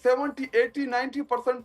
70, 80, 90%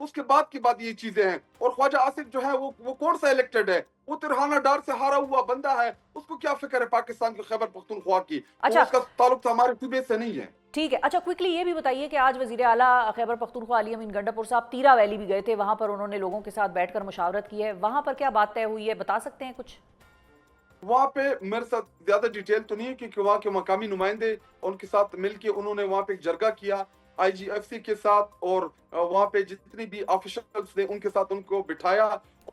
تو اس کے بعد کی بات یہ چیزیں ہیں. اور خواجہ آصف جو ہے وہ کون سا الیکٹڈ ہے؟ وہ ترہانہ ڈار سے ہارا ہوا بندہ ہے. اس کو کیا فکر ہے پاکستان کے خیبر پختونخوا کی؟ وہ اچھا اس کا تعلق تو ہمارے صوبے سے نہیں ہے. ٹھیک ہے. اچھا کوئکلی یہ بھی بتائیے کہ آج وزیر اعلیٰ خیبر پختونخوا علی امین گنڈا پور صاحب تیرا ویلی بھی گئے تھے, وہاں پر انہوں نے لوگوں کے ساتھ بیٹھ کر مشاورت کی ہے, وہاں پر کیا بات طے ہوئی ہے, بتا سکتے ہیں کچھ؟ وہاں پہ میرے ساتھ زیادہ ڈیٹیل تو نہیں ہے کیونکہ وہاں کے مقامی نمائندے ان کے ساتھ مل کے انہوں نے وہاں پہ ایک جرگہ کیا آئی جی ایف سی کے ساتھ, اور وہاں پہ جتنی بھی آفیشلز تھے ان کے ساتھ ان کو بٹھایا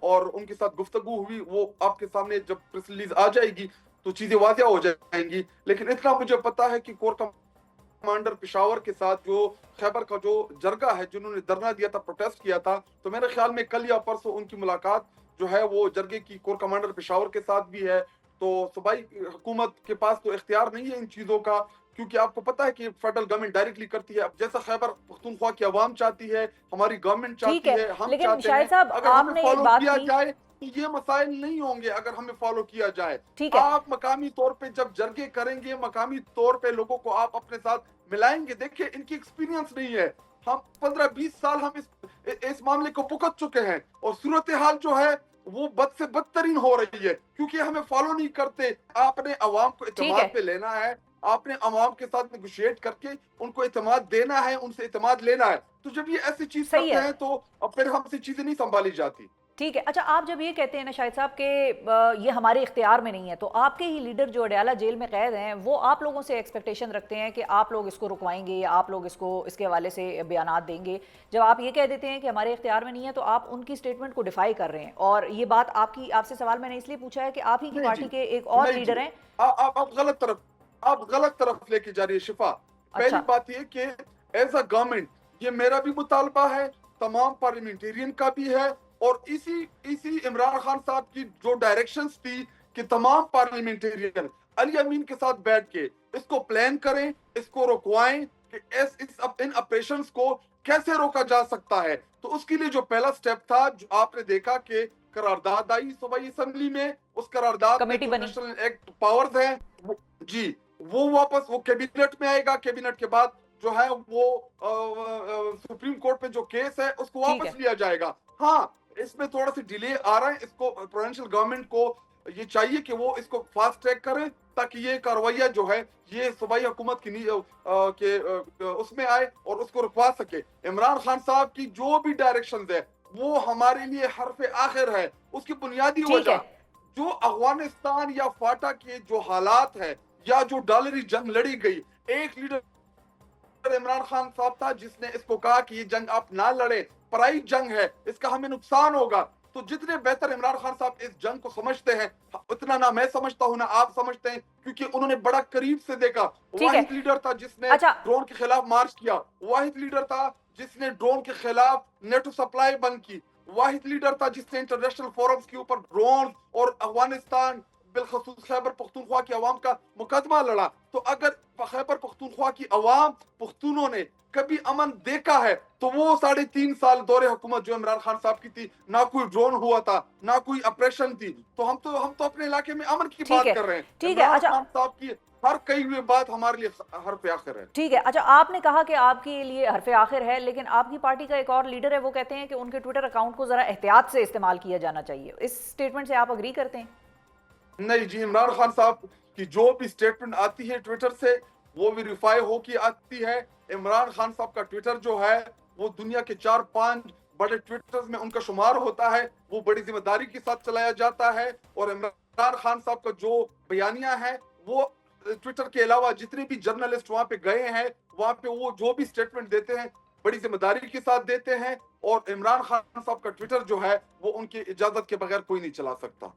اور ان کے ساتھ گفتگو ہوئی. وہ آپ کے سامنے جب پریس ریلیز آ جائے گی تو چیزیں واضح ہو جائیں گی. لیکن اتنا مجھے پتا ہے کہ کور کمانڈر پشاور کے ساتھ جو خیبر کا جو جرگہ ہے جنہوں نے دھرنا دیا تھا, پروٹیسٹ کیا تھا, تو میرے خیال میں کل یا پرسوں ان کی ملاقات جو ہے وہ جرگے کی کور کمانڈر پشاور کے ساتھ بھی ہے. تو صوبائی حکومت کے پاس تو اختیار نہیں ہے ان چیزوں کا, کیونکہ آپ کو پتہ ہے کہ فیڈرل گورنمنٹ ڈائریکٹلی کرتی ہے. اب جیسا خیبر پختونخوا کی عوام چاہتی ہے, ہماری گورنمنٹ ٹھیک چاہتی ہے, ہے, ہم لیکن چاہتے ہیں, شاہد صاحب اگر آپ ہمیں نے ایک فالو بات کیا کی. جائے تو یہ مسائل نہیں ہوں گے اگر ہمیں فالو کیا جائے. ٹھیک ہے, آپ مقامی طور پہ جب جرگے کریں گے, مقامی طور پہ لوگوں کو آپ اپنے ساتھ ملائیں گے. دیکھیں ان کی ایکسپیرینس نہیں ہے, ہم 15-20 سال ہم اس معاملے کو بھگت چکے ہیں, اور صورتحال جو ہے وہ بد سے بدترین ہو رہی ہے کیونکہ ہمیں فالو نہیں کرتے. آپ نے عوام کو ٹھیک ہے, اعتماد پہ لینا ہے, آپ نے عوام کے ساتھ نیگوشیٹ کر کے ان کو اعتماد دینا ہے, ان سے اعتماد لینا ہے. تو جب یہ ایسی چیز صحیح کرتے ہے, ہیں تو پھر ہم سے چیزیں نہیں سنبھالی جاتی. ٹھیک ہے. اچھا آپ جب یہ کہتے ہیں نا شاہد صاحب کہ یہ ہمارے اختیار میں نہیں ہے, تو آپ کے ہی لیڈر جو اڈیالہ جیل میں قید ہیں وہ آپ لوگوں سے ایکسپیکٹیشن رکھتے ہیں کہ آپ لوگ اس کو رکوائیں گے یا آپ لوگ اس کو اس کے حوالے سے بیانات دیں گے. جب آپ یہ کہہ دیتے ہیں کہ ہمارے اختیار میں نہیں ہے تو آپ ان کی سٹیٹمنٹ کو ڈیفائی کر رہے ہیں, اور یہ بات آپ سے سوال میں نے اس لیے پوچھا ہے کہ آپ ہی کی نہیں جی, پارٹی کے ایک اور نہیں جی, لیڈر ہیں. آپ غلط طرف لے کے جا رہی ہے شفا. پہلی اچھا بات یہ کہ ایز اے گورنمنٹ یہ میرا بھی مطالبہ ہے, تمام پارلیمنٹیرین کا بھی ہے, اور اسی عمران خان صاحب کی جو ڈائریکشنز تھی کہ تمام پارلیمنٹیرین علی امین کے ساتھ بیٹھ کے اس کو پلان کریں, اس کو رکوائیں کہ ان آپریشنز کو کیسے روکا جا سکتا ہے. تو اس کے لیے جو پہلا سٹیپ تھا, جو آپ نے دیکھا کہ قرارداد آئی صوبائی اسمبلی میں, اس قرارداد میں کمیٹی جو بنی. نیشنل ایکٹ پاورز ہیں جی وہ واپس وہ کیبنٹ میں آئے گا. کیبنٹ کے بعد جو ہے وہ سپریم کورٹ میں جو کیس ہے اس کو ٹھیک ہے, واپس لیا جائے گا. ہاں اس میں تھوڑا سی ڈیلے آ رہا ہے, اس کو پروونشل گورنمنٹ کو یہ چاہیے کہ وہ اس کو فاسٹ ٹریک کریں تاکہ یہ کارروائیاں جو ہے یہ صوبائی حکومت کے اس میں آئے اور اس کو رکوا سکے. عمران خان صاحب کی جو بھی ڈائریکشنز ہے وہ ہمارے لیے حرف آخر ہے. اس کی بنیادی ٹھیک ہے, وجہ جو افغانستان یا فاٹا کے جو حالات ہے یا جو ڈالری جنگ لڑی گئی, ایک لیڈر عمران خان صاحب تھا جس نے اس کو کہا کہ یہ جنگ آپ نہ لڑیں, پرائی جنگ ہے, اس کا ہمیں نقصان ہوگا. تو جتنے بہتر عمران خان صاحب اس جنگ کو سمجھتے ہیں, اتنا نہ میں سمجھتا ہوں نہ آپ سمجھتے ہیں, کیونکہ انہوں نے بڑا قریب سے دیکھا. ٹھیک ہے. واحد لیڈر تھا جس نے اچھا ڈرون کے خلاف مارچ کیا, واحد لیڈر تھا جس نے ڈرون کے خلاف نیٹو سپلائی بند کی, واحد لیڈر تھا جس نے انٹرنیشنل فورمز کے اوپر ڈرون اور افغانستان بالخصوص خیبر پختونخوا کی عوام کا مقدمہ لڑا. تو اگر خیبر پختونخوا کی عوام پختونوں نے کبھی امن دیکھا ہے تو وہ 3.5 سال دور حکومت جو عمران خان صاحب کی تھی, نہ کوئی ڈرون ہوا تھا, نہ کوئی آپریشن تھی. تو ہم تو اپنے علاقے میں امن کی ٹھیک بات ہے, کر رہے ہیں. ٹھیک ہے. عمران اچھا خان صاحب کی ہر کئی ہوئی بات ہمارے لیے حرف آخر ہے. ٹھیک ہے. اچھا آپ نے کہا کہ آپ کے لیے حرف آخر ہے, لیکن آپ کی پارٹی کا ایک اور لیڈر ہے, وہ کہتے ہیں کہ ان کے ٹویٹر اکاؤنٹ کو ذرا احتیاط سے استعمال کیا جانا چاہیے. اس سٹیٹمنٹ سے آپ اگری کرتے ہیں؟ نہیں جی, عمران خان صاحب کی جو بھی سٹیٹمنٹ آتی ہے ٹویٹر سے وہ ویریفائی ہو کے آتی ہے. عمران خان صاحب کا ٹویٹر جو ہے وہ دنیا کے 4-5 بڑے ٹویٹرز میں ان کا شمار ہوتا ہے, وہ بڑی ذمہ داری کے ساتھ چلایا جاتا ہے. اور عمران خان صاحب کا جو بیانیہ ہے وہ ٹویٹر کے علاوہ جتنے بھی جرنلسٹ وہاں پہ گئے ہیں وہاں پہ وہ جو بھی سٹیٹمنٹ دیتے ہیں بڑی ذمہ داری کے ساتھ دیتے ہیں. اور عمران خان صاحب کا ٹویٹر جو ہے وہ ان کی اجازت کے بغیر کوئی نہیں چلا سکتا.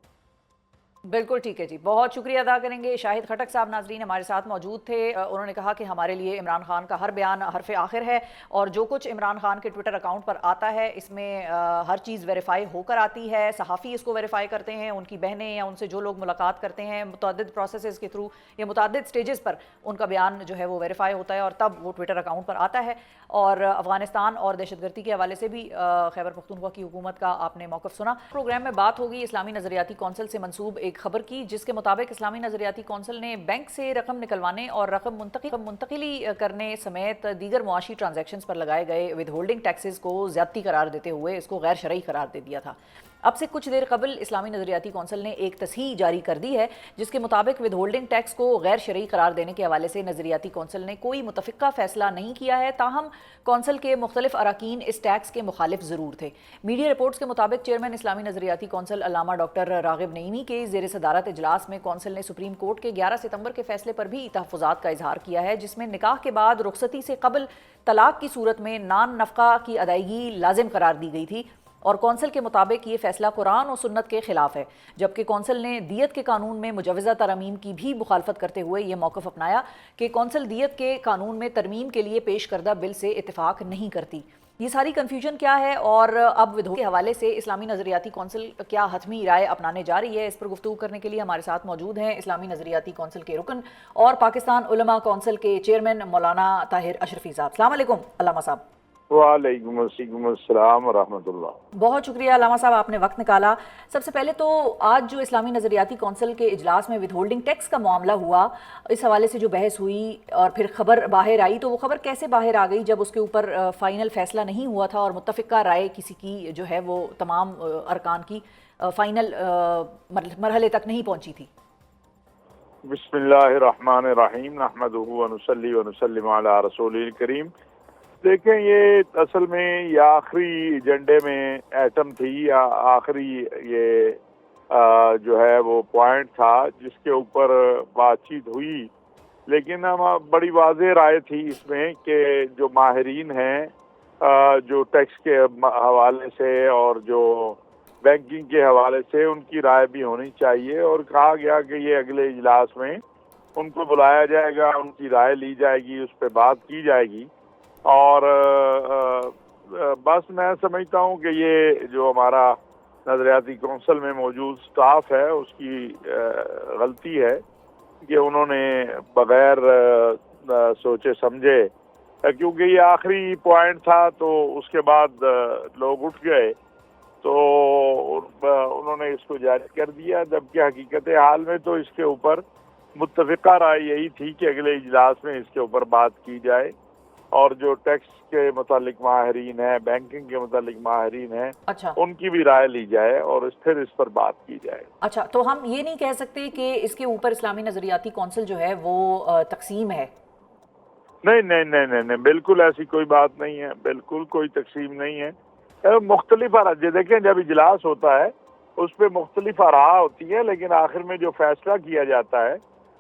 بالکل ٹھیک ہے جی, بہت شکریہ ادا کریں گے. شاہد خٹک صاحب ناظرین ہمارے ساتھ موجود تھے. انہوں نے کہا کہ ہمارے لیے عمران خان کا ہر بیان حرف آخر ہے, اور جو کچھ عمران خان کے ٹویٹر اکاؤنٹ پر آتا ہے اس میں ہر چیز ویریفائی ہو کر آتی ہے. صحافی اس کو ویریفائی کرتے ہیں, ان کی بہنیں یا ان سے جو لوگ ملاقات کرتے ہیں متعدد پروسیسز کے تھرو یا متعدد سٹیجز پر ان کا بیان جو ہے وہ ویریفائی ہوتا ہے اور تب وہ ٹویٹر اکاؤنٹ پر آتا ہے. اور افغانستان اور دہشت گردی کے حوالے سے بھی خیبر پختونخوا کی حکومت کا آپ نے موقف سنا. پروگرام میں بات ہوگی اسلامی نظریاتی کونسل سے منسوب ایک خبر کی جس کے مطابق اسلامی نظریاتی کونسل نے بینک سے رقم نکلوانے اور رقم منتقلی کرنے سمیت دیگر معاشی ٹرانزیکشنز پر لگائے گئے ود ہولڈنگ ٹیکسز کو زیادتی قرار دیتے ہوئے اس کو غیر شرعی قرار دے دیا تھا۔ اب سے کچھ دیر قبل اسلامی نظریاتی کونسل نے ایک تصحیح جاری کر دی ہے جس کے مطابق ود ہولڈنگ ٹیکس کو غیر شرعی قرار دینے کے حوالے سے نظریاتی کونسل نے کوئی متفقہ فیصلہ نہیں کیا ہے، تاہم کونسل کے مختلف اراکین اس ٹیکس کے مخالف ضرور تھے۔ میڈیا رپورٹس کے مطابق چیئرمین اسلامی نظریاتی کونسل علامہ ڈاکٹر راغب نعیمی کے زیر صدارت اجلاس میں کونسل نے سپریم کورٹ کے 11 ستمبر کے فیصلے پر بھی تحفظات کا اظہار کیا ہے جس میں نکاح کے بعد رخصتی سے قبل طلاق کی صورت میں نان نفقہ کی ادائیگی لازم قرار دی گئی تھی، اور کونسل کے مطابق یہ فیصلہ قرآن و سنت کے خلاف ہے، جبکہ کونسل نے دیت کے قانون میں مجوزہ ترامیم کی بھی مخالفت کرتے ہوئے یہ موقف اپنایا کہ کونسل دیت کے قانون میں ترمیم کے لیے پیش کردہ بل سے اتفاق نہیں کرتی۔ یہ ساری کنفیوژن کیا ہے اور اب ودھو کے حوالے سے اسلامی نظریاتی کونسل کیا حتمی رائے اپنانے جا رہی ہے، اس پر گفتگو کرنے کے لیے ہمارے ساتھ موجود ہیں اسلامی نظریاتی کونسل کے رکن اور پاکستان علماء کونسل کے چیئرمین مولانا طاہر اشرفی صاحب۔ السلام علیکم علامہ صاحب۔ وعلیکم السلام ورحمۃ اللہ۔ بہت شکریہ علامہ صاحب، آپ نے وقت نکالا۔ سب سے پہلے تو آج جو اسلامی نظریاتی کونسل کے اجلاس میں ود ہولڈنگ ٹیکس کا معاملہ ہوا، اس حوالے سے جو بحث ہوئی اور پھر خبر باہر آئی، تو وہ خبر کیسے باہر آ گئی جب اس کے اوپر فائنل فیصلہ نہیں ہوا تھا اور متفقہ رائے کسی کی جو ہے وہ تمام ارکان کی فائنل مرحلے تک نہیں پہنچی تھی؟ بسم اللہ الرحمن الرحیم، نحمدہ ونصلی ونسلم علی رسول الکریم۔ دیکھیں، یہ اصل میں یہ آخری ایجنڈے میں ایٹم تھی، یا آخری یہ جو ہے وہ پوائنٹ تھا جس کے اوپر بات چیت ہوئی، لیکن بڑی واضح رائے تھی اس میں کہ جو ماہرین ہیں جو ٹیکس کے حوالے سے اور جو بینکنگ کے حوالے سے، ان کی رائے بھی ہونی چاہیے، اور کہا گیا کہ یہ اگلے اجلاس میں ان کو بلایا جائے گا، ان کی رائے لی جائے گی، اس پہ بات کی جائے گی۔ اور بس میں سمجھتا ہوں کہ یہ جو ہمارا نظریاتی کونسل میں موجود سٹاف ہے اس کی غلطی ہے کہ انہوں نے بغیر سوچے سمجھے، کیونکہ یہ آخری پوائنٹ تھا تو اس کے بعد لوگ اٹھ گئے تو انہوں نے اس کو جاری کر دیا، جبکہ حقیقت حال میں تو اس کے اوپر متفقہ رائے یہی تھی کہ اگلے اجلاس میں اس کے اوپر بات کی جائے، اور جو ٹیکس کے متعلق ماہرین ہیں، بینکنگ کے متعلق ماہرین ہیں، اچھا، ان کی بھی رائے لی جائے اور پھر اس پر بات کی جائے۔ اچھا، تو ہم یہ نہیں کہہ سکتے کہ اس کے اوپر اسلامی نظریاتی کونسل جو ہے وہ تقسیم ہے؟ نہیں، بالکل ایسی کوئی بات نہیں ہے، بالکل کوئی تقسیم نہیں ہے۔ مختلف دیکھیں، جب اجلاس ہوتا ہے اس پہ مختلف آراء ہوتی ہیں، لیکن آخر میں جو فیصلہ کیا جاتا ہے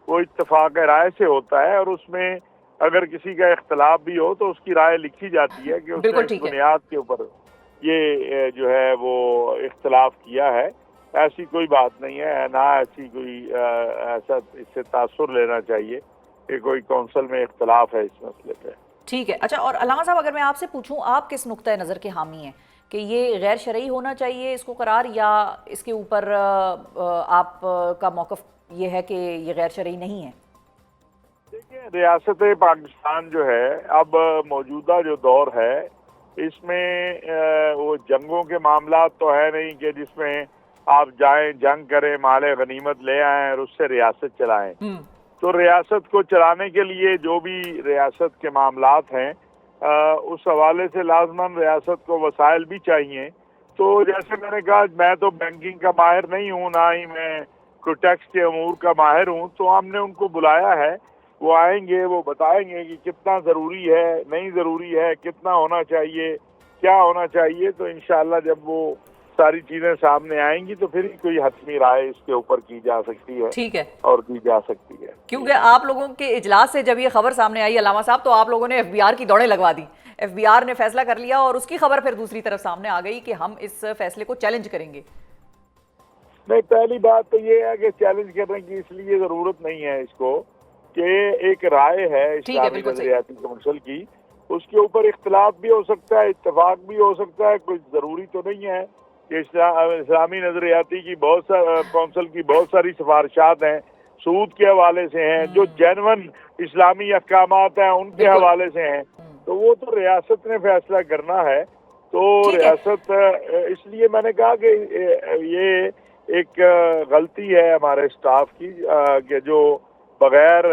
وہ اتفاق رائے سے ہوتا ہے، اور اس میں اگر کسی کا اختلاف بھی ہو تو اس کی رائے لکھی جاتی ہے کہ اس نے اس بنیاد کے اوپر یہ جو ہے وہ اختلاف کیا ہے۔ ایسی کوئی بات نہیں ہے، نہ ایسی کوئی ایسا اس سے تاثر لینا چاہیے کہ کوئی کونسل میں اختلاف ہے اس مسئلے پہ۔ ٹھیک ہے۔ اچھا، اور علامہ صاحب اگر میں آپ سے پوچھوں، آپ کس نقطۂ نظر کے حامی ہیں کہ یہ غیر شرعی ہونا چاہیے اس کو قرار، یا اس کے اوپر آپ کا موقف یہ ہے کہ یہ غیر شرعی نہیں ہے؟ دیکھیں، ریاست پاکستان جو ہے اب موجودہ جو دور ہے اس میں وہ جنگوں کے معاملات تو ہے نہیں کہ جس میں آپ جائیں جنگ کریں، مال غنیمت لے آئیں اور اس سے ریاست چلائیں۔ تو ریاست کو چلانے کے لیے جو بھی ریاست کے معاملات ہیں اس حوالے سے لازماً ریاست کو وسائل بھی چاہیے۔ تو جیسے میں نے کہا، میں تو بینکنگ کا ماہر نہیں ہوں، نہ ہی میں کوئی ٹیکس کے امور کا ماہر ہوں، تو ہم نے ان کو بلایا ہے، وہ آئیں گے، وہ بتائیں گے کہ کتنا ضروری ہے، نہیں ضروری ہے، کتنا ہونا چاہیے، کیا ہونا چاہیے۔ تو انشاءاللہ جب وہ ساری چیزیں سامنے آئیں گی تو پھر ہی کوئی حتمی رائے اس کے اوپر کی جا سکتی ہے، ٹھیک ہے، اور کی جا سکتی ہے۔ کیونکہ آپ لوگوں کے اجلاس سے جب یہ خبر سامنے آئی علامہ صاحب، تو آپ لوگوں نے FBR کی دوڑیں لگوا دی، FBR نے فیصلہ کر لیا اور اس کی خبر پھر دوسری طرف سامنے آ گئی کہ ہم اس فیصلے کو چیلنج کریں گے۔ نہیں، پہلی بات تو یہ ہے کہ چیلنج کرنے کی اس لیے ضرورت نہیں ہے اس کو کہ ایک رائے ہے اسلامی نظریاتی کونسل کی، اس کے اوپر اختلاف بھی ہو سکتا ہے، اتفاق بھی ہو سکتا ہے، کوئی ضروری تو نہیں ہے کہ اسلامی نظریاتی کی کونسل کی بہت ساری سفارشات ہیں، سود کے حوالے سے ہیں، جو جینون اسلامی احکامات ہیں ان کے حوالے سے ہیں، تو وہ تو ریاست نے فیصلہ کرنا ہے۔ تو ریاست، اس لیے میں نے کہا کہ یہ ایک غلطی ہے ہمارے اسٹاف کی کہ جو بغیر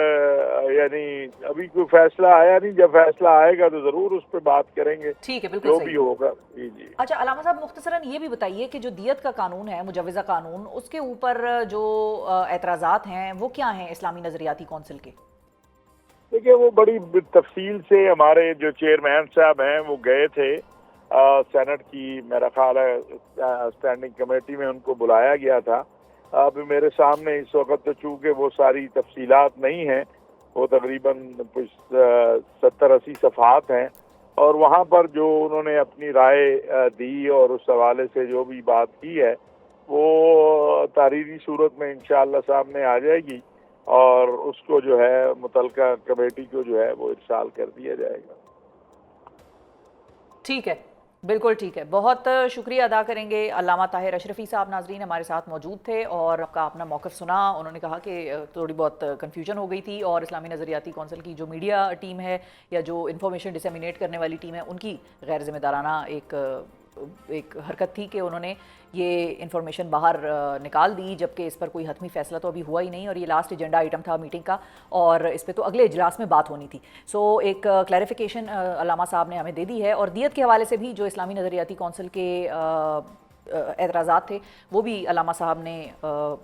یعنی ابھی کوئی فیصلہ آیا نہیں، جب فیصلہ آئے گا تو ضرور اس پہ بات کریں گے، ٹھیک ہے، بالکل جو صحیح. بھی ہوگا. جی جی. اچھا علامہ صاحب، مختصراً یہ بھی بتائیے کہ جو دیت کا قانون ہے، مجوزہ قانون، اس کے اوپر جو اعتراضات ہیں وہ کیا ہیں اسلامی نظریاتی کونسل کے؟ دیکھیے وہ بڑی تفصیل سے ہمارے جو چیئرمین صاحب ہیں وہ گئے تھے سینٹ کی، میرا خیال ہے اسٹینڈنگ کمیٹی میں ان کو بلایا گیا تھا. اب میرے سامنے اس وقت تو چونکہ وہ ساری تفصیلات نہیں ہیں، وہ تقریباً 70-80 صفحات ہیں، اور وہاں پر جو انہوں نے اپنی رائے دی اور اس حوالے سے جو بھی بات کی ہے وہ تحریری صورت میں انشاءاللہ سامنے آ جائے گی، اور اس کو جو ہے متعلقہ کمیٹی کو جو ہے وہ ارسال کر دیا جائے گا. ٹھیک ہے، بالکل ٹھیک ہے. بہت شکریہ ادا کریں گے علامہ طاہر اشرفی صاحب. ناظرین ہمارے ساتھ موجود تھے اور آپ کا اپنا موقف سنا. انہوں نے کہا کہ تھوڑی بہت کنفیوژن ہو گئی تھی، اور اسلامی نظریاتی کونسل کی جو میڈیا ٹیم ہے یا جو انفارمیشن ڈسیمینیٹ کرنے والی ٹیم ہے ان کی غیر ذمہ دارانہ ایک حرکت تھی کہ انہوں نے یہ انفارمیشن باہر نکال دی، جبکہ اس پر کوئی حتمی فیصلہ تو ابھی ہوا ہی نہیں، اور یہ لاسٹ ایجنڈا آئٹم تھا میٹنگ کا، اور اس پہ تو اگلے اجلاس میں بات ہونی تھی. سو ایک کلیریفیکیشن علامہ صاحب نے ہمیں دے دی ہے، اور دیت کے حوالے سے بھی جو اسلامی نظریاتی کونسل کے اعتراضات تھے وہ بھی علامہ صاحب نے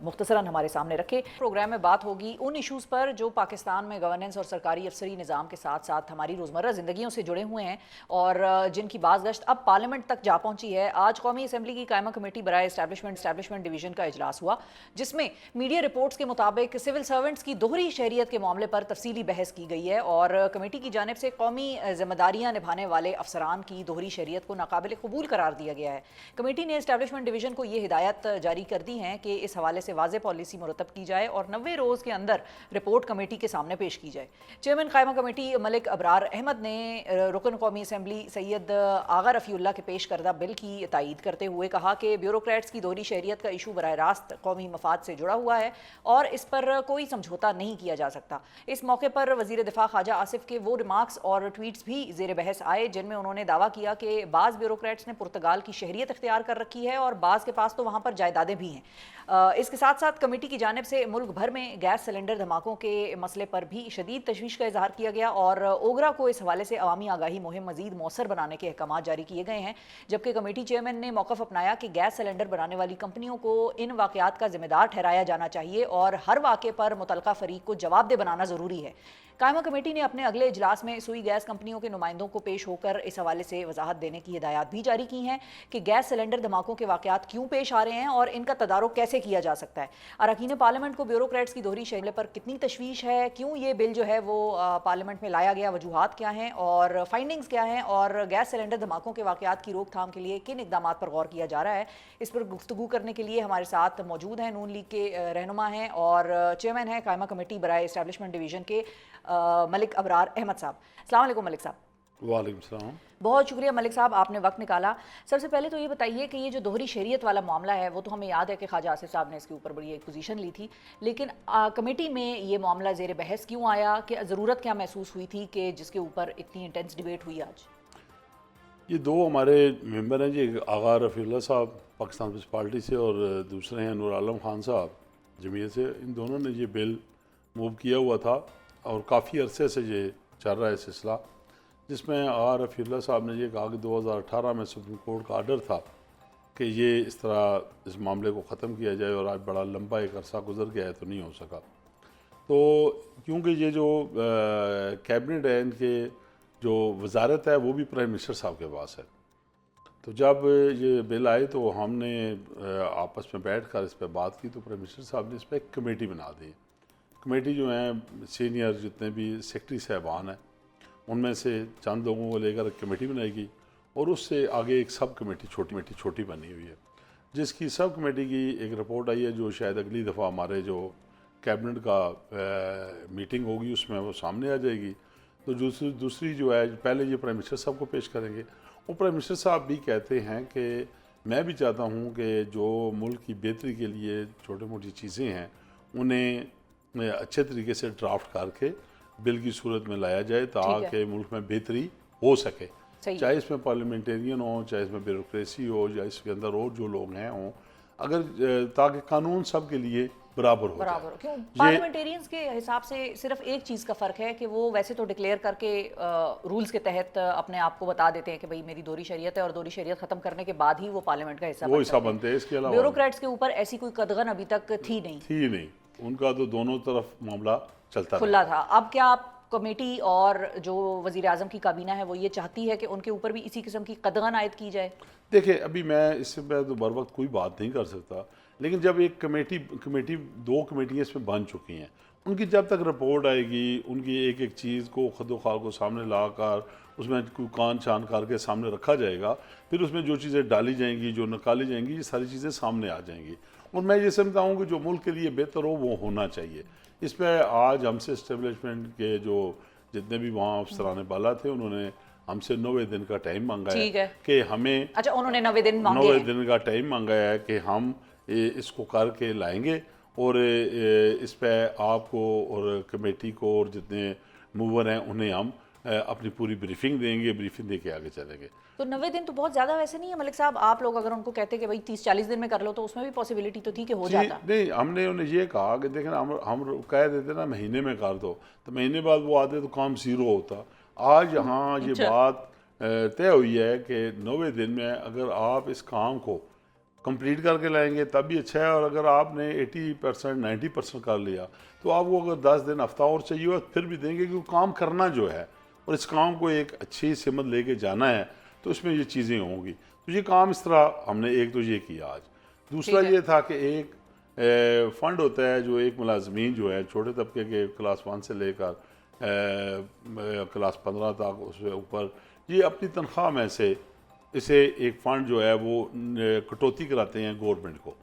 مختصراً ہمارے سامنے رکھے. پروگرام میں بات ہوگی ان ایشوز پر جو پاکستان میں گورننس اور سرکاری افسری نظام کے ساتھ ساتھ ہماری روزمرہ زندگیوں سے جڑے ہوئے ہیں، اور جن کی باز گشت اب پارلیمنٹ تک جا پہنچی ہے. آج قومی اسمبلی کی قائمہ کمیٹی برائے اسٹیبلشمنٹ ڈویژن کا اجلاس ہوا، جس میں میڈیا رپورٹس کے مطابق سول سرونٹس کی دوہری شہریت کے معاملے پر تفصیلی بحث کی گئی ہے، اور کمیٹی کی جانب سے قومی ذمہ داریاں نبھانے والے افسران کی دوہری شہریت کو ناقابل قبول قرار دیا گیا ہے. کمیٹی نے اسٹیبلشمنٹ ڈویژن کو یہ ہدایت جاری کر دی ہیں کہ اس حوالے سے واضح پالیسی مرتب کی جائے اور 90 روز کے اندر رپورٹ کمیٹی کے سامنے پیش کی جائے. چیئرمین قائمہ کمیٹی ملک ابرار احمد نے رکن قومی اسمبلی سید آغا رفیع اللہ کے پیش کردہ بل کی تائید کرتے ہوئے کہا کہ بیوروکریٹس کی دوہری شہریت کا ایشو براہ راست قومی مفاد سے جڑا ہوا ہے اور اس پر کوئی سمجھوتا نہیں کیا جا سکتا. اس موقع پر وزیر دفاع خواجہ آصف کے وہ ریمارکس اور ٹویٹس بھی زیر بحث آئے جن میں انہوں نے دعویٰ کیا کہ بعض بیوروکریٹس نے پرتگال کی شہریت اختیار کر رکھی ہے اور بعض کے پاس تو وہاں پر جائیدادیں بھی ہیں. اس کے ساتھ ساتھ کمیٹی کی جانب سے ملک بھر میں گیس سلنڈر دھماکوں کے مسئلے پر بھی شدید تشویش کا اظہار کیا گیا، اور اوگرا کو اس حوالے سے عوامی آگاہی مہم مزید مؤثر بنانے کے احکامات جاری کیے گئے ہیں. جبکہ کمیٹی چیئرمین نے موقف اپنایا کہ گیس سلنڈر بنانے والی کمپنیوں کو ان واقعات کا ذمہ دار ٹھہرایا جانا چاہیے اور ہر واقعے پر متعلقہ فریق کو جواب دہ بنانا ضروری ہے. قائمہ کمیٹی نے اپنے اگلے اجلاس میں سوئی گیس کمپنیوں کے نمائندوں کو پیش ہو کر اس حوالے سے وضاحت دینے کی ہدایات بھی جاری کی ہیں کہ گیس سلنڈر دھماکوں کے واقعات کیوں پیش آ رہے ہیں اور ان کا تدارک کیسے کیا جا سکتا ہے. اراکین پارلیمنٹ کو بیوروکریٹس کی دوہری شہریت پر کتنی تشویش ہے، کیوں یہ بل جو ہے وہ پارلیمنٹ میں لایا گیا، وجوہات کیا ہیں اور فائنڈنگز کیا ہیں، اور گیس سلنڈر دھماکوں کے واقعات کی روک تھام کے لیے کن اقدامات پر غور کیا جا رہا ہے، اس پر گفتگو کرنے کے لیے ہمارے ساتھ موجود ہیں نون لیگ کے رہنما ہیں اور چیئرمین ہیں قائمہ کمیٹی برائے اسٹیبلشمنٹ ڈویژن کے ملک ابرار احمد صاحب. السلام علیکم ملک صاحب. وعلیکم السلام. بہت شکریہ ملک صاحب، آپ نے وقت نکالا. سب سے پہلے تو یہ بتائیے کہ یہ جو دوہری شہریت والا معاملہ ہے وہ تو ہمیں یاد ہے کہ خواجہ آصف صاحب نے اس کے اوپر بڑی ایک پوزیشن لی تھی، لیکن کمیٹی میں یہ معاملہ زیر بحث کیوں آیا، کہ ضرورت کیا محسوس ہوئی تھی کہ جس کے اوپر اتنی انٹینس ڈیبیٹ ہوئی آج؟ یہ دو ہمارے ممبر ہیں جی، آغا رفیع اللہ صاحب پاکستان پیپلز پارٹی سے اور دوسرے ہیں نور عالم خان صاحب جمعیت سے. ان دونوں نے یہ بل موو کیا ہوا تھا اور کافی عرصے سے یہ چل رہا ہے سلسلہ، جس میں آغا رفیع اللہ صاحب نے یہ کہا کہ 2018 میں سپریم کورٹ کا آرڈر تھا کہ یہ اس طرح اس معاملے کو ختم کیا جائے، اور آج بڑا لمبا ایک عرصہ گزر گیا ہے تو نہیں ہو سکا. تو کیونکہ یہ جو کیبنٹ ہے، ان کے جو وزارت ہے وہ بھی پرائم منسٹر صاحب کے پاس ہے، تو جب یہ بل آئے تو ہم نے آپس میں بیٹھ کر اس پہ بات کی، تو پرائم منسٹر صاحب نے اس پہ ایک کمیٹی بنا دی. کمیٹی جو ہیں سینئر جتنے بھی سیکرٹری صاحبان ہیں ان میں سے چند لوگوں کو لے کر ایک کمیٹی بنائی گئی، اور اس سے آگے ایک سب کمیٹی چھوٹی بنی ہوئی ہے، جس کی سب کمیٹی کی ایک رپورٹ آئی ہے جو شاید اگلی دفعہ ہمارے جو کیبنٹ کا میٹنگ ہوگی اس میں وہ سامنے آ جائے گی. تو دوسری جو ہے پہلے یہ پرائم منسٹر صاحب کو پیش کریں گے. وہ پرائم منسٹر صاحب بھی کہتے ہیں کہ میں بھی چاہتا ہوں کہ جو ملک کی بہتری کے لیے چھوٹی موٹی چیزیں ہیں انہیں اچھے طریقے سے ڈرافٹ کر کے بل کی صورت میں لایا جائے تاکہ ملک میں بہتری ہو سکے، چاہے اس میں پارلیمنٹیرین ہوں، چاہے اس میں بیوروکریسی ہو، یا اس کے اندر اور جو لوگ ہیں ہوں، اگر تاکہ قانون سب کے لیے برابر ہو جائے. برابر کیوں پارلیمنٹیرینز کے حساب سے صرف ایک چیز کا فرق ہے کہ وہ ویسے تو ڈکلیئر کر کے رولز کے تحت اپنے آپ کو بتا دیتے ہیں کہ بھئی میری دوہری شریعت ہے اور دوہری شریعت ختم کرنے کے بعد ہی وہ پارلیمنٹ کا حصہ وہ حصہ بنتے ہیں. اس کے علاوہ بیوروکریٹس کے اوپر ایسی کوئی قدغن ابھی تک تھی نہیں. ان کا تو دونوں طرف معاملہ چلتا کھلا تھا. اب کیا کمیٹی اور جو وزیر اعظم کی کابینہ ہے وہ یہ چاہتی ہے کہ ان کے اوپر بھی اسی قسم کی قدغن عائد کی جائے؟ دیکھیں ابھی میں اس سے تو بر وقت کوئی بات نہیں کر سکتا، لیکن جب ایک کمیٹی 2 کمیٹیاں اس میں بن چکی ہیں، ان کی جب تک رپورٹ آئے گی، ان کی ایک ایک چیز کو خد و خواہ کو سامنے لا کر اس میں کوئی کان چان کر کے سامنے رکھا جائے گا، پھر اس میں جو چیزیں ڈالی جائیں گی، جو نکالی جائیں گی، یہ ساری چیزیں سامنے آ جائیں گی. اور میں یہ سمجھتا ہوں کہ جو ملک کے لیے بہتر ہو وہ ہونا چاہیے. اس پہ آج ہم سے اسٹیبلشمنٹ کے جو جتنے بھی وہاں افسران بالا تھے انہوں نے ہم سے 90 دن کا ٹائم مانگا ہے کہ ہمیں اچھا انہوں نے 90 دن مانگے 90 دن کا ٹائم مانگا ہے کہ ہم اس کو کر کے لائیں گے، اور اس پہ آپ کو اور کمیٹی کو اور جتنے موور ہیں انہیں ہم اپنی پوری بریفنگ دیں گے، بریفنگ دے کے آگے چلیں گے. تو 90 دن تو بہت زیادہ ویسے نہیں ہے ملک صاحب. آپ لوگ اگر ان کو کہتے کہ بھائی 30-40 دن میں کر لو تو اس میں بھی پاسبلٹی تو تھی کہ ہو جاتا. نہیں، ہم نے انہیں یہ کہا کہ دیکھیں ہم کہہ دیتے نا مہینے میں کر دو، تو مہینے بعد وہ آتے تو کام 0 ہوتا. آج یہاں یہ بات طے ہوئی ہے کہ 90 دن میں اگر آپ اس کام کو کمپلیٹ کر کے لائیں گے تب بھی اچھا ہے، اور اگر آپ نے 80% 90% کر لیا تو آپ کو اگر 10 دن ہفتہ اور چاہیے ہو پھر بھی دیں گے، کیونکہ کام کرنا جو ہے اور اس کام کو ایک اچھی سمت لے کے جانا ہے تو اس میں یہ چیزیں ہوں گی. تو یہ کام اس طرح ہم نے ایک تو یہ کیا. آج دوسرا یہ تھا کہ ایک فنڈ ہوتا ہے جو ایک ملازمین جو ہے چھوٹے طبقے کے کلاس 1 سے لے کر کلاس 15 تک اس سے اوپر، یہ اپنی تنخواہ میں سے اسے ایک فنڈ جو ہے وہ کٹوتی کراتے ہیں گورنمنٹ کو.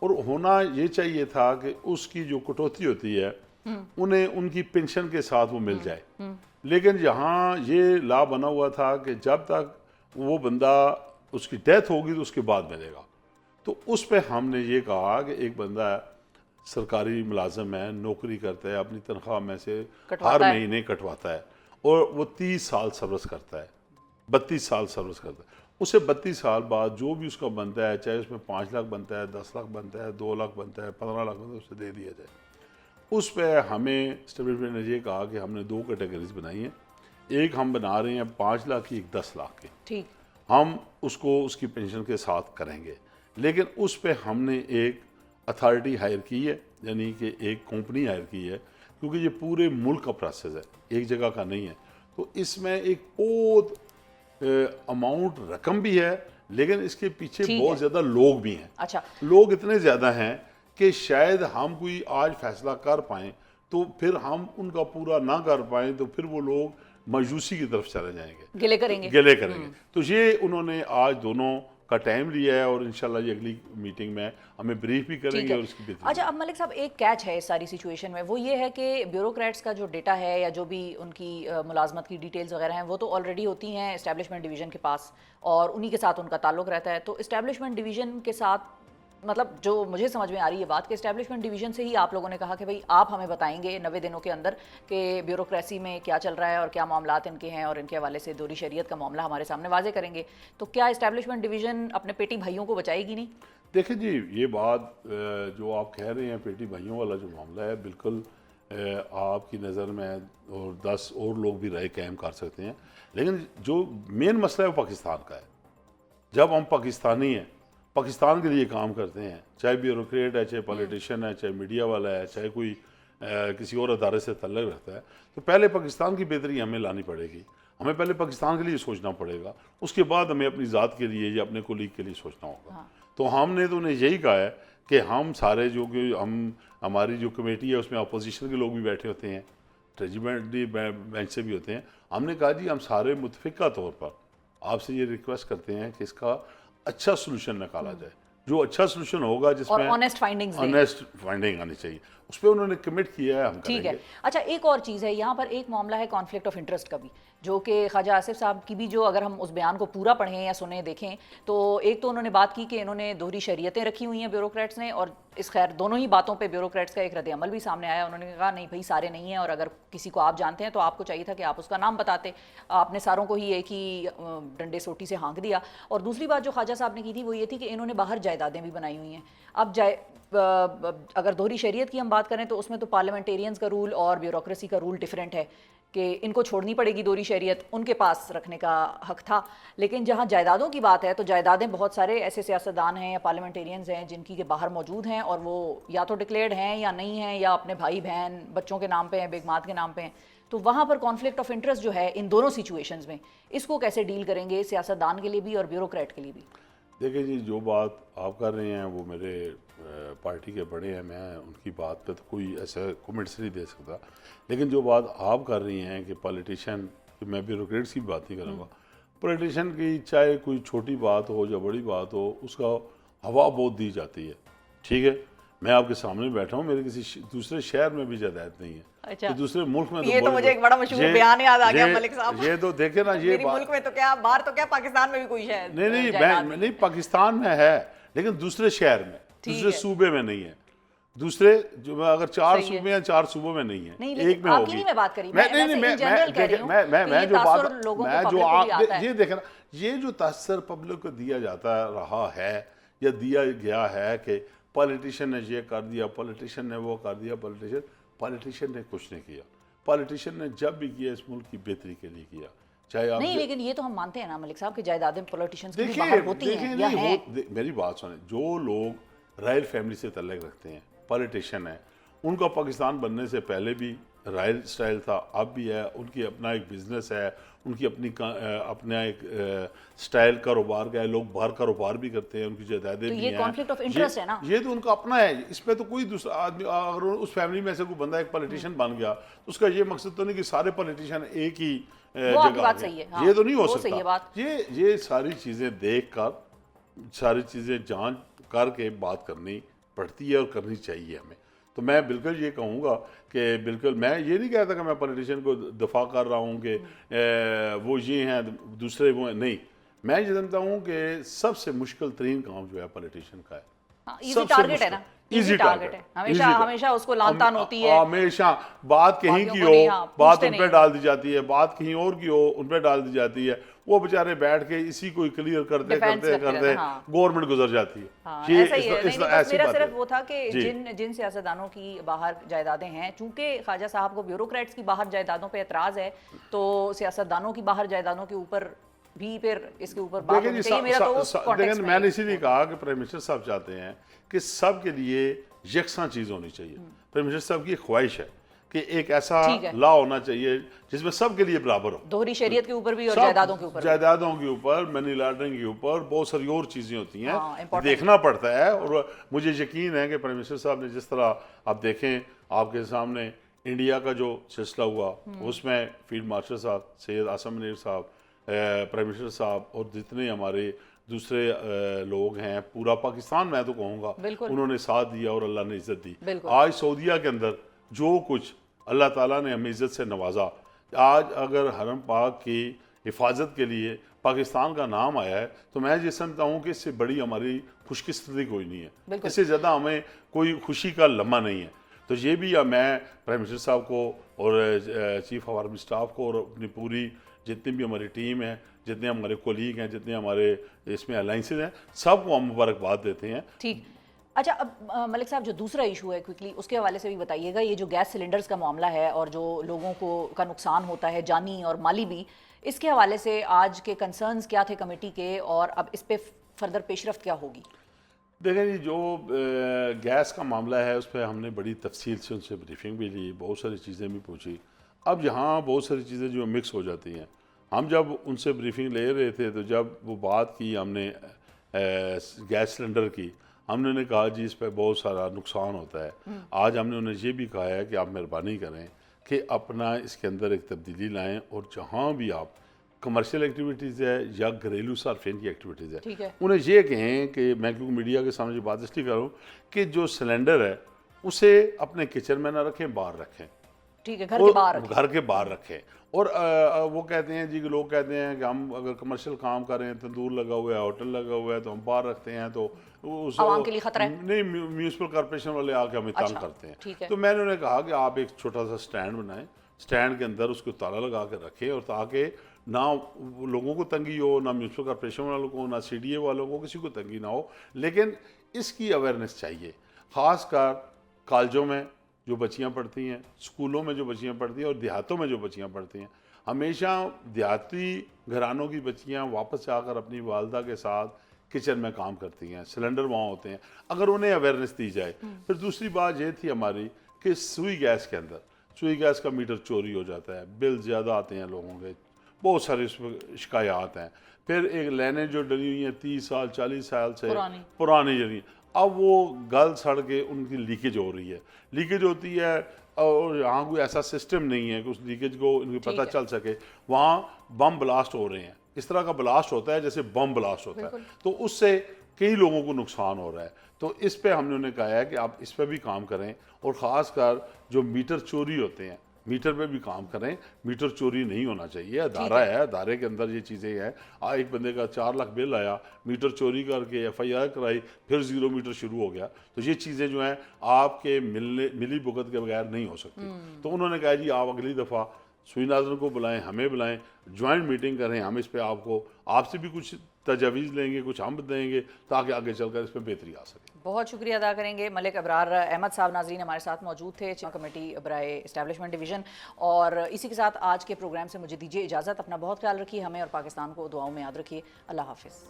اور ہونا یہ چاہیے تھا کہ اس کی جو کٹوتی ہوتی ہے انہیں ان کی پینشن کے ساتھ وہ مل جائے، لیکن یہاں یہ لا بنا ہوا تھا کہ جب تک وہ بندہ اس کی ڈیتھ ہوگی تو اس کے بعد ملے گا. تو اس پہ ہم نے یہ کہا کہ ایک بندہ سرکاری ملازم ہے، نوکری کرتا ہے، اپنی تنخواہ میں سے ہر مہینے کٹواتا ہے، اور وہ 30 سال سروس کرتا ہے، 32 سال سروس کرتا ہے. اسے 32 سال بعد جو بھی اس کا بنتا ہے، چاہے اس میں 5 لاکھ بنتا ہے، 10 لاکھ بنتا ہے، 2 لاکھ بنتا ہے، 15 لاکھ بنتا ہے، اسے دے دیا جائے. اس پہ ہمیں اسٹیبلشمنٹ نے یہ کہا کہ ہم نے 2 کیٹیگریز بنائی ہیں. ایک ہم بنا رہے ہیں 5 لاکھ کی، ایک 10 لاکھ کی. ٹھیک، ہم اس کو اس کی پینشن کے ساتھ کریں گے، لیکن اس پہ ہم نے ایک اتھارٹی ہائر کی ہے، یعنی کہ ایک کمپنی ہائر کی ہے، کیونکہ یہ پورے ملک کا پروسیس ہے، ایک جگہ کا نہیں ہے. تو اس میں ایک بہت اماؤنٹ رقم بھی ہے، لیکن اس کے پیچھے بہت زیادہ لوگ بھی ہیں. اچھا لوگ اتنے زیادہ ہیں کہ شاید ہم کوئی آج فیصلہ کر پائیں تو پھر ہم ان کا پورا نہ کر پائیں تو پھر وہ لوگ مایوسی کی طرف چلے جائیں گے، گلے کریں گے. تو یہ انہوں نے آج دونوں کا ٹائم لیا ہے، اور انشاءاللہ یہ اگلی میٹنگ میں ہمیں بریف بھی کریں گے اور اس کی بہتری. اچھا اب ملک صاحب ایک کیچ ہے اس ساری سچویشن میں، وہ یہ ہے کہ بیوروکریٹس کا جو ڈیٹا ہے یا جو بھی ان کی ملازمت کی ڈیٹیلز وغیرہ ہیں وہ تو آلریڈی ہوتی ہیں اسٹیبلشمنٹ ڈویژن کے پاس، اور انہی کے ساتھ ان کا تعلق رہتا ہے. تو اسٹیبلشمنٹ ڈویژن کے ساتھ مطلب جو مجھے سمجھ میں آ رہی ہے بات کہ اسٹیبلشمنٹ ڈویژن سے ہی آپ لوگوں نے کہا کہ بھئی آپ ہمیں بتائیں گے 90 دنوں کے اندر کہ بیوروکریسی میں کیا چل رہا ہے اور کیا معاملات ان کے ہیں، اور ان کے حوالے سے دوہری شریعت کا معاملہ ہمارے سامنے واضح کریں گے. تو کیا اسٹیبلشمنٹ ڈویژن اپنے پیٹی بھائیوں کو بچائے گی نہیں؟ دیکھیں جی، یہ بات جو آپ کہہ رہے ہیں پیٹی بھائیوں والا جو معاملہ ہے، بالکل آپ کی نظر میں اور 10 اور لوگ بھی رائے قائم کر سکتے ہیں، لیکن جو مین مسئلہ ہے وہ پاکستان کا ہے. جب ہم پاکستانی ہیں، پاکستان کے لیے کام کرتے ہیں، چاہے بیوروکریٹ ہے، چاہے پولیٹیشین ہے، چاہے میڈیا والا ہے، چاہے کوئی کسی اور ادارے سے تعلق رکھتا ہے، تو پہلے پاکستان کی بہتری ہمیں لانی پڑے گی. ہمیں پہلے پاکستان کے لیے سوچنا پڑے گا، اس کے بعد ہمیں اپنی ذات کے لیے یا اپنے کولیگ کے لیے سوچنا ہوگا. تو ہم نے تو انہیں یہی کہا ہے کہ ہم سارے جو کہ ہماری جو کمیٹی ہے اس میں اپوزیشن کے لوگ بھی بیٹھے ہوتے ہیں، ٹریجمنٹری بینچ سے بھی ہوتے ہیں. ہم نے کہا جی ہم سارے متفقہ طور پر آپ سے یہ ریکویسٹ کرتے ہیں کہ اس کا اچھا سولوشن نکالا جائے، جو اچھا سولوشن ہوگا جس میں آنیسٹ فائنڈنگ آنی چاہیے. اس پہ انہوں نے کمٹ کیا ہے، ہم کریں گے. ٹھیک ہے. اچھا ایک اور چیز ہے یہاں پر، ایک معاملہ ہے کانفلکٹ آف انٹرسٹ کا بھی، جو کہ خواجہ آصف صاحب کی بھی جو اگر ہم اس بیان کو پورا پڑھیں یا سنیں دیکھیں تو ایک تو انہوں نے بات کی کہ انہوں نے دوہری شریعتیں رکھی ہوئی ہیں بیوروکریٹس نے, اور اس خیر دونوں ہی باتوں پہ بیوروکریٹس کا ایک رد عمل بھی سامنے آیا. انہوں نے کہا نہیں بھائی سارے نہیں ہیں, اور اگر کسی کو آپ جانتے ہیں تو آپ کو چاہیے تھا کہ آپ اس کا نام بتاتے, آپ نے ساروں کو ہی ایک ہی ڈنڈے سوٹی سے ہانک دیا. اور دوسری بات جو خواجہ صاحب نے کی تھی وہ یہ تھی کہ انہوں نے باہر جائیدادیں بھی بنائی ہوئی ہیں. اب اگر دوہری شریعت کی ہم بات کریں تو اس میں تو پارلیمنٹیرینز کا رول اور بیوروکریسی کا رول ڈیفرنٹ ہے کہ ان کو چھوڑنی پڑے گی دوہری شریعت, ان کے پاس رکھنے کا حق تھا. لیکن جہاں جائیدادوں کی بات ہے تو جائیدادیں بہت سارے ایسے سیاستدان ہیں یا پارلیمنٹیرینز ہیں جن کی کے باہر موجود ہیں, اور وہ یا تو ڈکلیئرڈ ہیں یا نہیں ہیں, یا اپنے بھائی بہن بچوں کے نام پہ ہیں, بیگمات کے نام پہ ہیں. تو وہاں پر کانفلکٹ آف انٹرسٹ جو ہے ان دونوں سچویشنز میں, اس کو کیسے ڈیل کریں گے سیاستدان کے لیے بھی اور بیوروکریٹ کے لیے بھی؟ دیکھیں جی, جو بات آپ کر رہے ہیں وہ میرے پارٹی کے بڑے ہیں, میں ان کی بات پہ تو کوئی ایسا کومنٹس نہیں دے سکتا. لیکن جو بات آپ کر رہی ہیں کہ پالیٹیشین, میں بیوروکریٹس کی بات نہیں کروں گا, پولیٹیشین کی چاہے کوئی چھوٹی بات ہو یا بڑی بات ہو اس کا ہوا بہت دی جاتی ہے. ٹھیک ہے, میں آپ کے سامنے بیٹھا ہوں, میرے کسی دوسرے شہر میں بھی جائیداد نہیں ہے, کہ دوسرے ملک میں یہ تو مجھے ایک بڑا مشہور بیان یاد آ گیا ملک صاحب, یہ تو دیکھیں نا, یہ ملک میں تو کیا باہر تو کیا پاکستان میں بھی کوئی شہر نہیں پاکستان میں ہے لیکن دوسرے شہر میں, دوسرے صوبے میں نہیں ہے. دوسرے جو اگر 4 صوبے ہیں 4 صوبوں میں نہیں ہے, ایک میں ہوگی. میں بات کری, میں جو بات میں جو آپ یہ دیکھیں نا, یہ جو تاثر پبلک کو دیا جاتا رہا ہے یا دیا گیا ہے کہ پالیٹیشین نے یہ کر دیا, پالیٹیشین نے وہ کر دیا, پالیٹیشین نے کچھ نہیں کیا. پالیٹیشین نے جب بھی کیا اس ملک کی بہتری کے لیے کیا. چاہے آپ نہیں, لیکن یہ تو ہم مانتے ہیں نا ملک صاحب کہ جائیدادیں پولیٹیشینز کی باہر ہوتی ہیں یا ہیں. میری بات سنیں, جو لوگ رائل فیملی سے تعلق رکھتے ہیں, پالیٹیشین ہیں, ان کا پاکستان بننے سے پہلے بھی رائل سٹائل تھا, اب بھی ہے. ان کی اپنا ایک بزنس ہے, ان کی اپنا ایک سٹائل کاروبار کا ہے. لوگ باہر کاروبار بھی کرتے ہیں, ان کی جائیدادیں بھی ہیں. یہ کانفلکٹ آف انٹرسٹ ہے نا, یہ تو ان کا اپنا ہے. اس پہ تو کوئی دوسرا آدمی اگر اس فیملی میں سے کوئی بندہ ایک پالیٹیشین بن گیا تو اس کا یہ مقصد تو نہیں کہ سارے پالیٹیشین ایک ہی جگہ. یہ تو نہیں ہو سکتا. یہ ساری چیزیں دیکھ کر, ساری چیزیں جانچ کر کے بات کرنی پڑتی ہے اور کرنی چاہیے ہمیں. تو میں بالکل یہ کہوں گا کہ بالکل میں یہ نہیں کہتا کہ میں پولیٹیشین کو دفاع کر رہا ہوں کہ وہ یہ ہیں دوسرے وہ ہیں, نہیں. میں یہ جانتا ہوں کہ سب سے مشکل ترین کام جو ہے پولیٹیشین کا ہے. ایزی ٹارگٹ ہے نا, ایزی ٹارگٹ ہے. ہمیشہ اس کو لان تان ہوتی ہے, ہمیشہ بات کہیں کی ہو, بات ان پہ ڈال دی جاتی ہے, بات کہیں اور کی ہو ان پہ ڈال دی جاتی ہے. وہ بیچارے بیٹھ کے اسی کو کلیئر کرتے گورنمنٹ گزر جاتی ہے. میرا صرف وہ تھا کہ جن سیاستدانوں کی باہر جائیدادیں ہیں, چونکہ خواجہ صاحب کو بیوروکریٹس کی باہر جائیدادوں پہ اعتراض ہے تو سیاستدانوں کی باہر جائیدادوں کے اوپر بھی پھر اس کے اوپر بات ہونی چاہیے. میرا تو اس کانٹیکسٹ میں نے اسی لیے کہا کہ پرائم منسٹر صاحب چاہتے ہیں کہ سب کے لیے یکساں چیز ہونی چاہیے. پرائم منسٹر صاحب کی خواہش ہے کہ ایک ایسا لا ہونا چاہیے جس میں سب کے لیے برابر ہو. دوہری شریعت کے اوپر بھی اور جائیدادوں کے اوپر, جائیدادوں کے اوپر, منی لانڈرنگ کے اوپر, بہت ساری اور چیزیں ہوتی ہیں, دیکھنا پڑتا ہے. اور مجھے یقین ہے کہ پرائم منسٹر صاحب نے جس طرح آپ دیکھیں آپ کے سامنے انڈیا کا جو سلسلہ ہوا اس میں فیلڈ مارشل صاحب, سید آصم منیر صاحب, پرائم منسٹر صاحب اور جتنے ہمارے دوسرے لوگ ہیں, پورا پاکستان میں تو کہوں گا انہوں نے ساتھ دیا اور اللہ نے عزت دی. آج سعودیہ کے اندر جو کچھ اللہ تعالیٰ نے ہمیں عزت سے نوازا, آج اگر حرم پاک کی حفاظت کے لیے پاکستان کا نام آیا ہے تو میں یہ سمجھتا ہوں کہ اس سے بڑی ہماری خوش قسمتی کوئی نہیں ہے, اس سے زیادہ ہمیں کوئی خوشی کا لمحہ نہیں ہے. تو یہ بھی میں پرائم منسٹر صاحب کو اور چیف آف آرمی اسٹاف کو اور اپنی پوری جتنی بھی ہماری ٹیم ہے, جتنے ہمارے کولیگ ہیں, جتنے ہمارے اس میں الائنسز ہیں, سب کو ہم مبارکباد دیتے ہیں. ٹھیک. اچھا, اب ملک صاحب جو دوسرا ایشو ہے کوئکلی اس کے حوالے سے بھی بتائیے گا. یہ جو گیس سلنڈرز کا معاملہ ہے اور جو لوگوں کو کا نقصان ہوتا ہے جانی اور مالی بھی, اس کے حوالے سے آج کے کنسرنز کیا تھے کمیٹی کے اور اب اس پہ فردر پیش رفت کیا ہوگی؟ دیکھیں جی, جو گیس کا معاملہ ہے اس پہ ہم نے بڑی تفصیل سے ان سے بریفنگ بھی لی, بہت ساری چیزیں بھی پوچھی. اب یہاں بہت ساری چیزیں جو مکس ہو جاتی ہیں. ہم جب ان سے بریفنگ لے رہے تھے تو جب وہ بات کی ہم نے گیس سلنڈر کی, ہم نے کہا جی اس پہ بہت سارا نقصان ہوتا ہے. آج ہم نے انہیں یہ بھی کہا ہے کہ آپ مہربانی کریں کہ اپنا اس کے اندر ایک تبدیلی لائیں, اور جہاں بھی آپ کمرشل ایکٹیویٹیز ہے یا گھریلو صارفین کی ایکٹیویٹیز ہے انہیں یہ کہیں کہ میں کیونکہ میڈیا کے سامنے بات اس لیے کروں کہ جو سلنڈر ہے اسے اپنے کچن میں نہ رکھیں, باہر رکھیں. ٹھیک ہے، گھر کے باہر رکھیں. گھر کے باہر رکھیں. اور وہ کہتے ہیں جی، لوگ کہتے ہیں کہ ہم اگر کمرشل کام کر رہے ہیں، تندور لگا ہوا ہے، ہوٹل لگا ہوا ہے، تو ہم باہر رکھتے ہیں تو عوام کے لیے خطرہ ہے. نہیں، میونسپل کارپوریشن والے آ کے ہمیں تنگ کرتے ہیں. ٹھیک ہے. تو میں نے انہیں کہا کہ آپ ایک چھوٹا سا سٹینڈ بنائیں، سٹینڈ کے اندر اس کو تالا لگا کے رکھیں، اور تاکہ نہ لوگوں کو تنگی ہو، نہ میونسپل کارپوریشن والوں کو، نہ سی ڈی اے والوں کو، کسی کو تنگی نہ ہو. لیکن اس کی اویئرنیس چاہیے، خاص کر کالجوں میں جو بچیاں پڑھتی ہیں، اسکولوں میں جو بچیاں پڑھتی ہیں، اور دیہاتوں میں جو بچیاں پڑھتی ہیں. ہمیشہ دیہاتی گھرانوں کی بچیاں واپس آ کر اپنی والدہ کے ساتھ کچن میں کام کرتی ہیں، سلنڈر وہاں ہوتے ہیں. اگر انہیں اویئرنیس دی جائے. پھر دوسری بات یہ تھی ہماری کہ سوئی گیس کے اندر، سوئی گیس کا میٹر چوری ہو جاتا ہے، بل زیادہ آتے ہیں لوگوں کے، بہت سارے اس پہ شکایات ہیں. پھر ایک لائنیں جو ڈلی ہوئی ہیں 30 سال 40 سال سے پرانی جلی، اب وہ گل سڑ کے ان کی لیکیج ہو رہی ہے. لیکیج ہوتی ہے اور یہاں کوئی ایسا سسٹم نہیں ہے کہ اس لیکیج کو ان کو پتہ چل سکے. وہاں بم بلاسٹ ہو رہے ہیں، اس طرح کا بلاسٹ ہوتا ہے جیسے بم بلاسٹ ہوتا ہے، تو اس سے کئی لوگوں کو نقصان ہو رہا ہے. تو اس پہ ہم نے انہیں کہا ہے کہ آپ اس پہ بھی کام کریں، اور خاص کر جو میٹر چوری ہوتے ہیں میٹر پہ بھی کام کریں. میٹر چوری نہیں ہونا چاہیے. ادارہ ہے، ادارے کے اندر یہ چیزیں ہیں. ایک بندے کا 4 لاکھ بل آیا، میٹر چوری کر کے ایف آئی آر کرائی، پھر 0 میٹر شروع ہو گیا. تو یہ چیزیں جو ہیں آپ کے ملی بھگت کے بغیر نہیں ہو سکتی. تو انہوں نے کہا جی آپ اگلی دفعہ سوئی ناظرین کو بلائیں، ہمیں بلائیں، جوائنٹ میٹنگ کریں، ہم اس پہ آپ سے بھی کچھ تجاویز لیں گے، کچھ ہم دیں گے، تاکہ آگے چل کر اس پہ بہتری آ سکے. بہت شکریہ ادا کریں گے ملک ابرار احمد صاحب. ناظرین ہمارے ساتھ موجود تھے چیئر کمیٹی برائے اسٹیبلشمنٹ ڈویژن. اور اسی کے ساتھ آج کے پروگرام سے مجھے دیجیے اجازت. اپنا بہت خیال رکھیے، ہمیں اور پاکستان کو دعاؤں میں یاد رکھیے. اللہ حافظ.